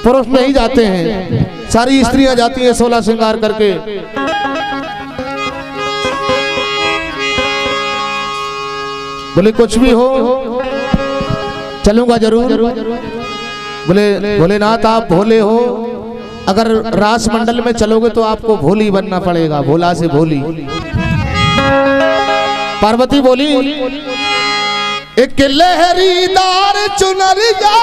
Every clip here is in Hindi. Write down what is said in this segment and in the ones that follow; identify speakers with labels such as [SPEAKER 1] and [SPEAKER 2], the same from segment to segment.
[SPEAKER 1] पुरुष नहीं जाते हैं, सारी स्त्रियां जाती हैं 16 श्रृंगार करके। बोले कुछ भी हो चलूंगा जरूर। बोले भोलेनाथ आप भोले हो, अगर रास मंडल में चलोगे तो आपको भोली बनना पड़ेगा, भोला से भोली। पार्वती बोली एक लहरीदार चुनरिया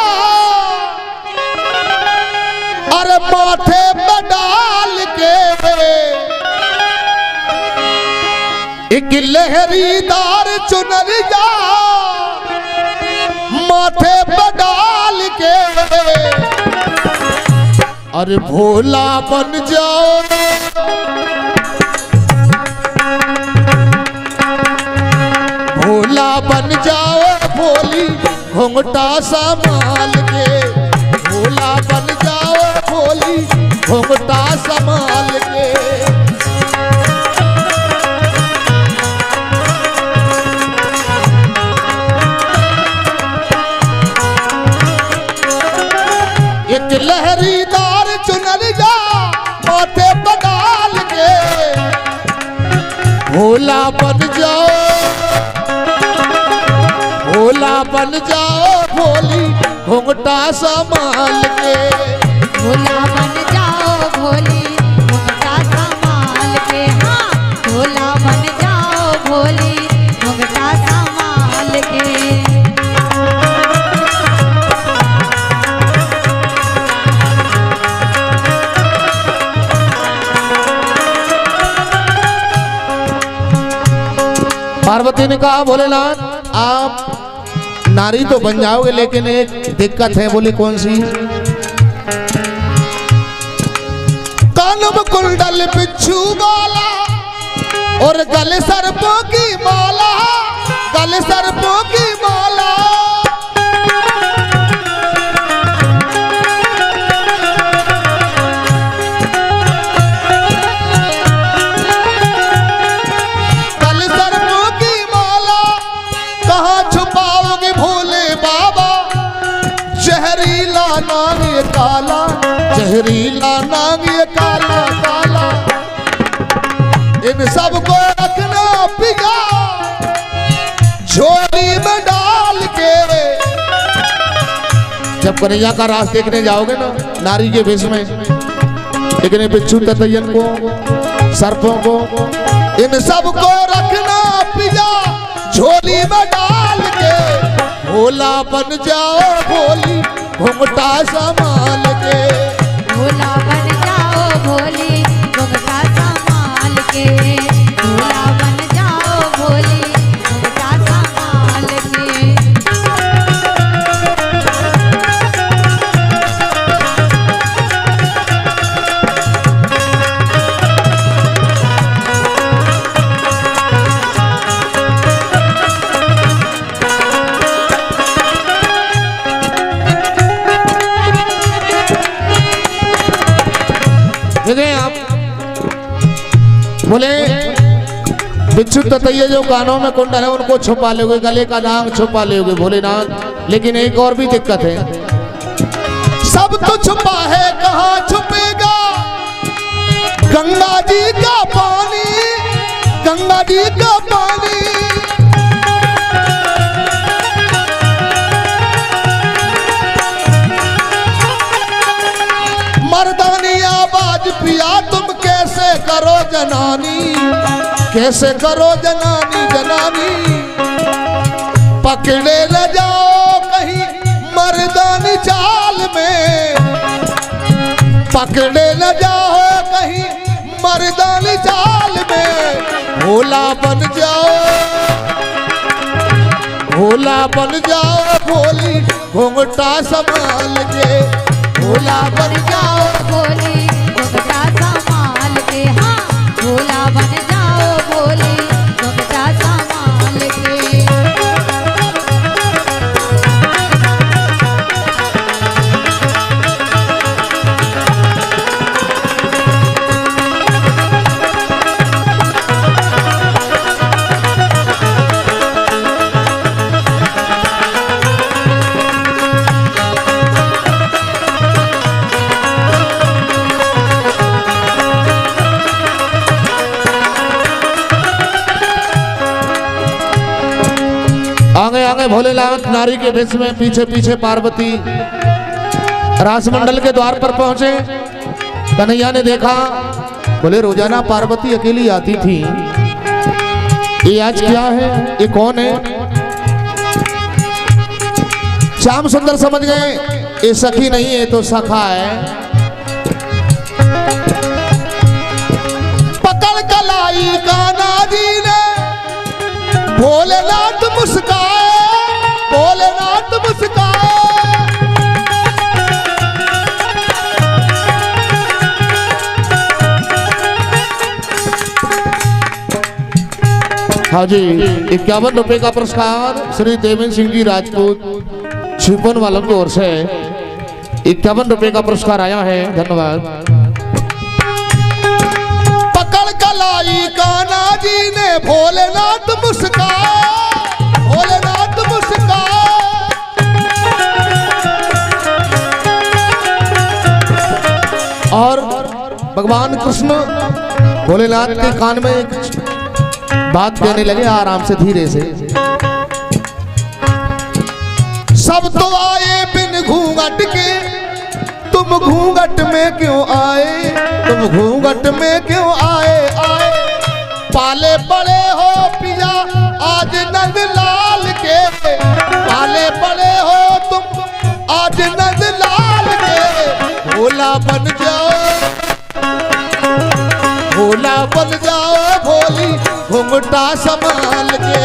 [SPEAKER 1] अरे माथे पे डाल के, एक लहरीदार चुनरिया माथे पे डाल के, अरे भोला बन जाओ, भोला बन जाओ भोली घूंघटा संभाल के, भोला बन जाओ भोली घूंघटा संभाल के। एक लहरीदार चुनरिया माथे पे डाल के, भोला बन जाओ, भोला बन जाओ भोली घूंघटा संभाल के,
[SPEAKER 2] भोला बन जाओ भोली घूंघटा संभाल के। हाँ भोला बन जाओ भोली घूंघटा संभाल के।
[SPEAKER 1] पार्वती ने कहा भोलेनाथ आप नारी तो बन जाओगे लेकिन एक दिक्कत है। बोली कौन सी? कानम कुंडल बिच्छू माला और गले सर्पों की माला, गले सर्पों की माला। गले सर्पों की माला कहाँ छुपाओगे भोले बाबा, जहरीला नाग ये काला, जहरीला नाग ये काला काला। इन सबको रखना पिया झोली में डाल के। जब कन्हैया का रास देखने जाओगे ना नारी के भेष में, लेकिन बिच्छू ततैयन को, सर्पों को, इन सबको रखना पिया झोली में डाल के, भोला बन जाओ भोली घूंघटा संभाल के,
[SPEAKER 2] भोला बन जाओ भोली घूंघटा संभाल के, भोला बन जाओ भोली घूंघटा संभाल के।
[SPEAKER 1] देखें आप, बोले बिच्छू ततैया जो कानों में कुंडल है उनको छुपा लोगे, गले का नाग छुपा लोगे भोलेनाथ, लेकिन एक और भी दिक्कत है। सब तो छुपा है कहाँ छुपेगा, गंगा जी का पानी, गंगा जी का पानी। मर्दानी आवाज पिया तुम कैसे करो जनानी, कैसे करो जनानी जनानी। पकड़े न जाओ कहीं मर्दानी चाल में, पकड़े न जाओ कहीं मर्दानी चाल में। भोला बन जाओ, भोला बन जाओ भोली घूंघटा संभाल के, भोला बन जाओ
[SPEAKER 2] भोली घूंघटा संभाल के। हाँ भोला बन जाओ भोली घूंघटा संभाल के।
[SPEAKER 1] में भोलेनाथ नारी के भेष में पीछे पीछे पार्वती रासमंडल के द्वार पर पहुंचे। कन्हैया ने देखा, बोले रोजाना पार्वती अकेली आती थी, ये आज क्या है, ये कौन है? श्याम सुंदर समझ गए ये सखी नहीं है तो सखा है। पकड़ कलाई कान्हा जी ने भोलेनाथ मुस्काए, भोलेनाथ मुस्काए। हाँ जी, 51 रुपए का पुरस्कार श्री देवेंद्र सिंह जी राजपूत छिपन वालों की ओर से 51 रुपए का पुरस्कार आया है, धन्यवाद। पकड़ कलाई कान्हा जी ने भोलेनाथ मुस्काए, भोलेनाथ मुस्काए। और भगवान कृष्ण भोलेनाथ के कान में एक बात कहने लगे आराम से, धीरे से। सब तो आए बिन घूंघट के, तुम घूंघट में क्यों आए, तुम घूंघट में क्यों आए, आए। पाले बड़े हो पिया आज नंद लाल के, पाले बड़े हो तुम आज नंद लाल के। भोला बन जाओ, भोला बन जाओ भोली घुंघटा संभाल के।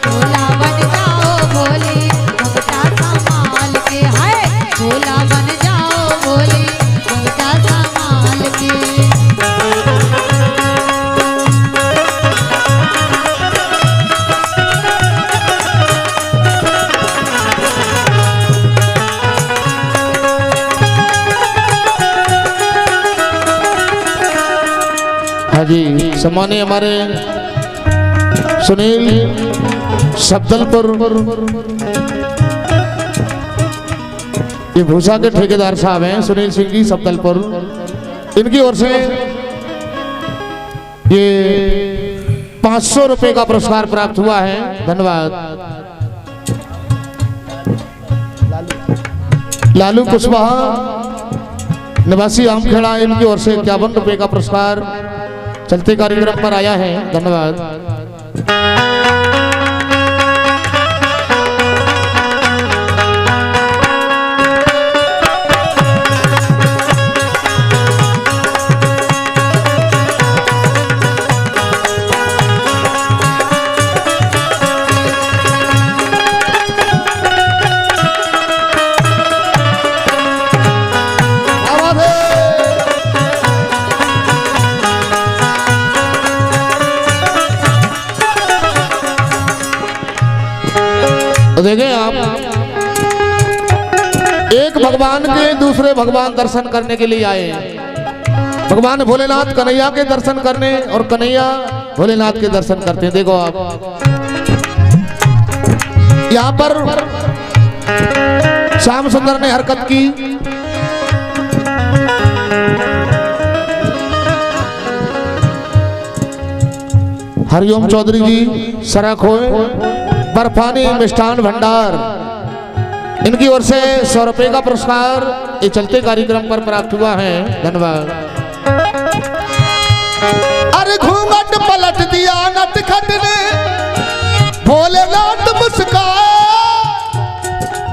[SPEAKER 2] भोला बन जाओ भोली घुंघटा संभाल के, हाय भोला बन जाओ भोली घुंघटा संभाल के।
[SPEAKER 1] हाँ जी, सम्मानीय हमारे सुनील सब्दलपुर ये भूसा के ठेकेदार साहब हैं, सुनील सिंह जी सब्दलपुर, इनकी ओर से ये 500 रुपए का पुरस्कार प्राप्त हुआ है, धन्यवाद। लालू कुशवाहा निवासी आमखेड़ा, इनकी ओर से 51 रुपए का पुरस्कार चलते कार्यक्रम पर आया है, धन्यवाद। देखें आप, एक भगवान के दूसरे भगवान दर्शन करने के लिए आए हैं। भगवान भोलेनाथ कन्हैया के दर्शन करने और कन्हैया भोलेनाथ के दर्शन करते हैं। देखो आप, यहाँ पर श्याम सुंदर ने हरकत की, हरिओम चौधरी जी सराखोए बर्फानी मिष्ठान भंडार, इनकी ओर से 100 रुपए का पुरस्कार ये चलते कार्यक्रम पर प्राप्त हुआ है, धन्यवाद। अरे घूंघट पलट दिया नटखट ने, भोलेनाथ मुस्काए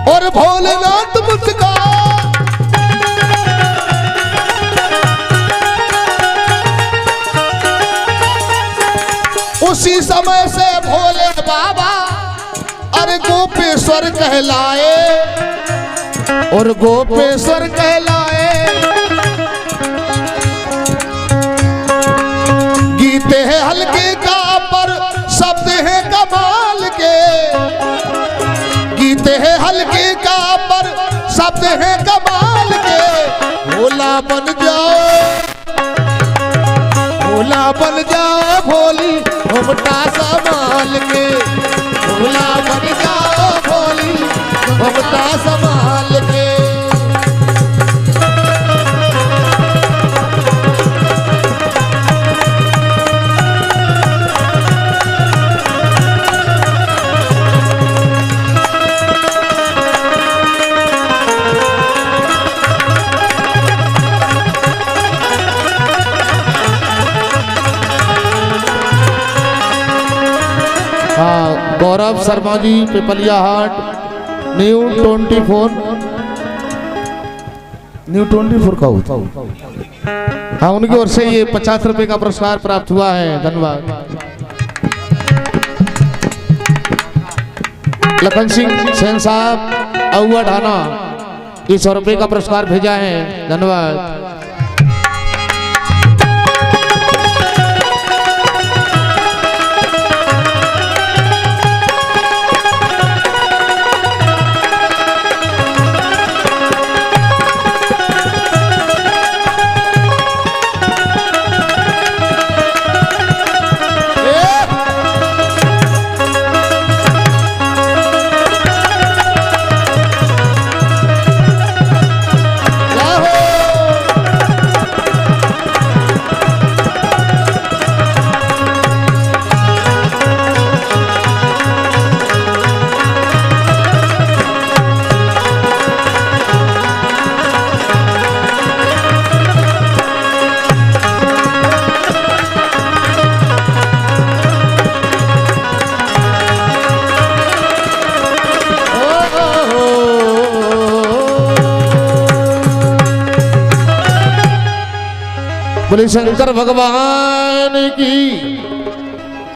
[SPEAKER 1] और भोलेनाथ मुस्काए। उसी समय से भोले बाबा अरे गोपेश्वर कहलाए और गोपेश्वर कहलाए। गीते हैं हल्के का पर शब्द है कमाल के, गीते हैं हल्के का पर शब्द है कमाल के। भोला बन जाओ, भोला बन जाओ भोली घुंघटा संभाल के, भोला बन जाओ भोली घुंघटा संभाल के। गौरव शर्मा जी पिपलिया हाट न्यू 24 का होता। हाँ, उनकी ओर से ये 50 रुपए का पुरस्कार प्राप्त हुआ है, धन्यवाद। लखन सिंह सेन साहब अहुआ ढाना, ये 100 रुपए का पुरस्कार भेजा है, धन्यवाद। बोले शंकर भगवान की